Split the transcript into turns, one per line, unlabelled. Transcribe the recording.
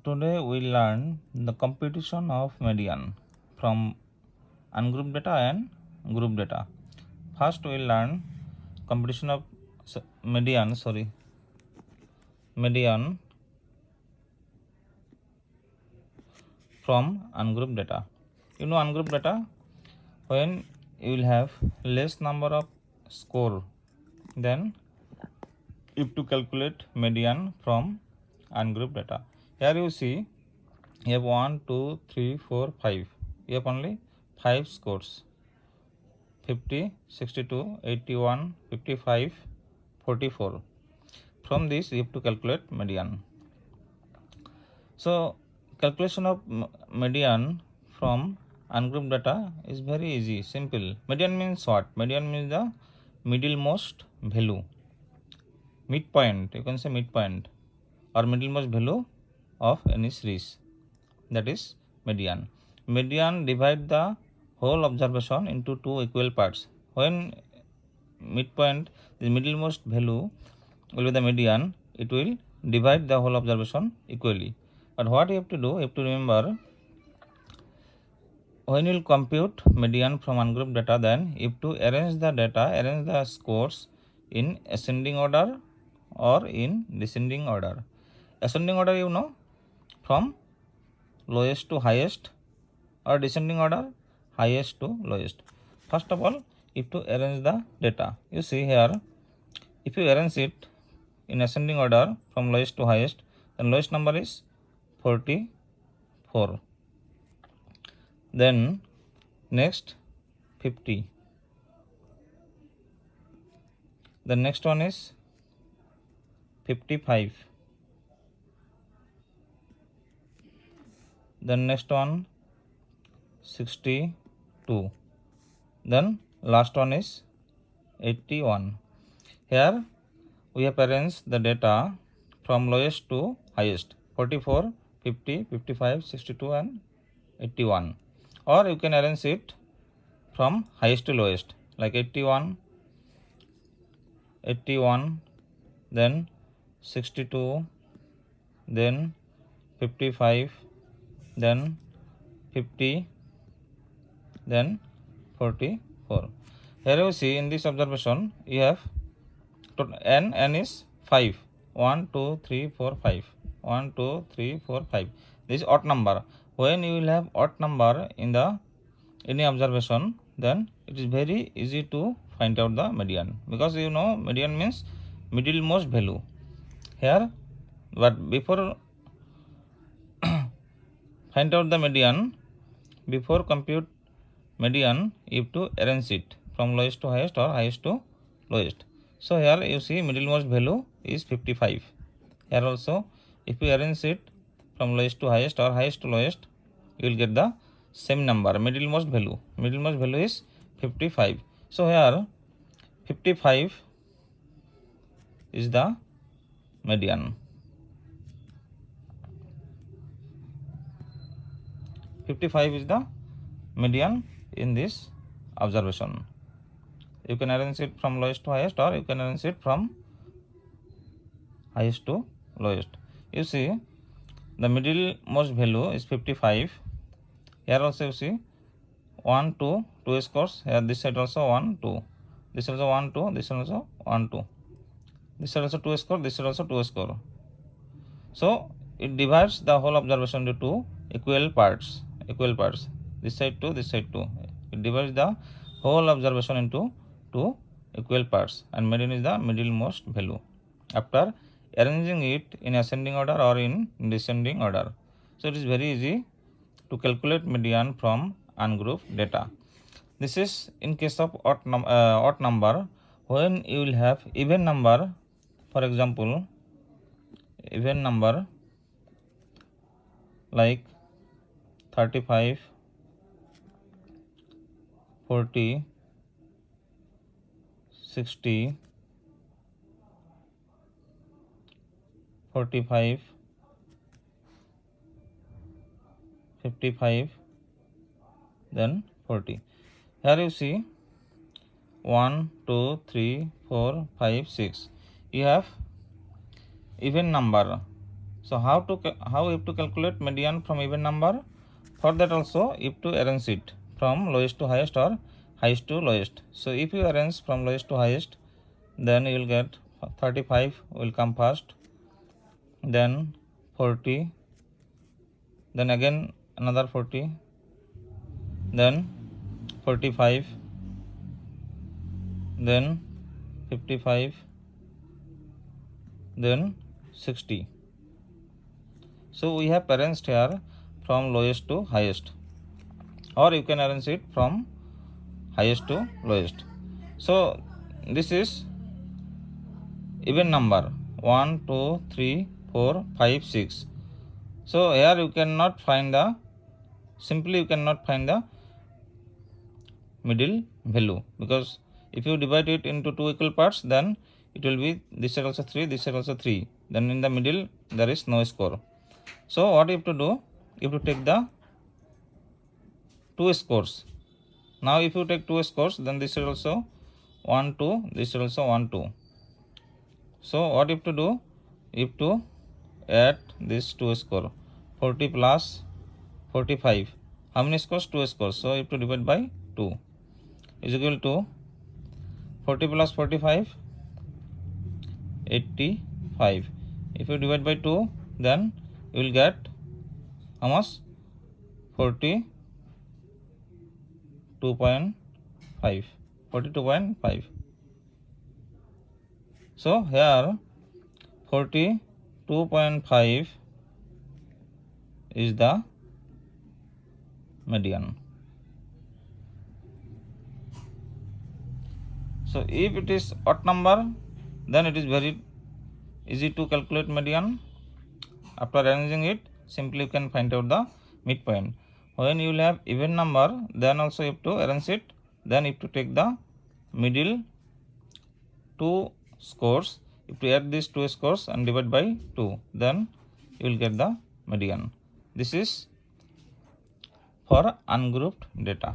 Today we learn the computation of median from ungrouped data and group data. First we learn computation of median from ungrouped data. You know ungrouped data, when you will have less number of score, then you have to calculate median from ungrouped data. Here you see you have 1, 2, 3, 4, 5. You have only 5 scores: 50, 62, 81, 55, 44. From this you have to calculate median. So calculation of median from ungrouped data is very easy, simple. Median means what? Median means the middlemost value, midpoint, you can say midpoint or middlemost value of any series, that is median. Median divide the whole observation into two equal parts. When midpoint, the middlemost value will be the median, it will divide the whole observation equally. But what you have to do, you have to remember, when you will compute median from ungrouped data, then you have to arrange the scores in ascending order or in descending order. Ascending order, you know, from lowest to highest, or descending order, highest to lowest. First of all, if to arrange the data, you see here, if you arrange it in ascending order from lowest to highest, then lowest number is 44. Then next 50. The next one is 55. Then next one 62. Then last one is 81. Here we have arranged the data from lowest to highest: 44, 50, 55, 62 and 81. Or you can arrange it from highest to lowest, like 81, then 62, then 55, then 50, then 44. Here you see in this observation you have n is 5. 1, 2, 3, 4, 5. 1, 2, 3, 4, 5. This is odd number. When you will have odd number in the any observation, then it is very easy to find out the median, because you know median means middlemost value here. But before find out the median, before compute median, you have to arrange it from lowest to highest or highest to lowest. So here you see middlemost value is 55. Here also, if you arrange it from lowest to highest or highest to lowest, you will get the same number, middlemost value. Middlemost value is 55. So here 55 is the median. 55 is the median in this observation. You can arrange it from lowest to highest, or you can arrange it from highest to lowest. You see the middlemost value is 55. Here also you see 1, 2, 2 scores. Here this side also 1, 2. This also 1, 2. This also 1, 2. This side also 2 score. This side also 2 score. So it divides the whole observation into two equal parts. This side 2, this side 2. It divides the whole observation into two equal parts, and median is the middlemost value after arranging it in ascending order or in descending order. So it is very easy to calculate median from ungrouped data. This is in case of odd number. When you will have even number, for example, even number like 35, 40, 60, 45, 55, then 40. Here you see 1, 2, 3, 4, 5, 6. You have even number So how you have to calculate median from even number? For that also you have to arrange it from lowest to highest or highest to lowest. So if you arrange from lowest to highest, then you will get 35 will come first, then 40, then again another 40, then 45, then 55, then 60. So we have arranged here from lowest to highest, or you can arrange it from highest to lowest. So this is even number 1, 2, 3, 4, 5, 6. So here you cannot find the middle value, because if you divide it into two equal parts, then it will be this side also 3, this side also 3. Then in the middle there is no score. So what you have to do? You have to take the two scores. Now if you take two scores, then this is also 1, 2, this is also 1, 2. So what you have to do? You have to add this two score. 40 plus 45. How many scores? 2 scores. So you have to divide by 2 is equal to 40 plus 45, 85. If you divide by 2, then you will get how much? 42.5. 42.5. So here 42.5 is the median. So if it is odd number, then it is very easy to calculate median. After arranging it, simply you can find out the midpoint. When you will have even number, then also you have to arrange it. Then you have to take the middle two scores. If you add these two scores and divide by 2, then you will get the median. This is for ungrouped data.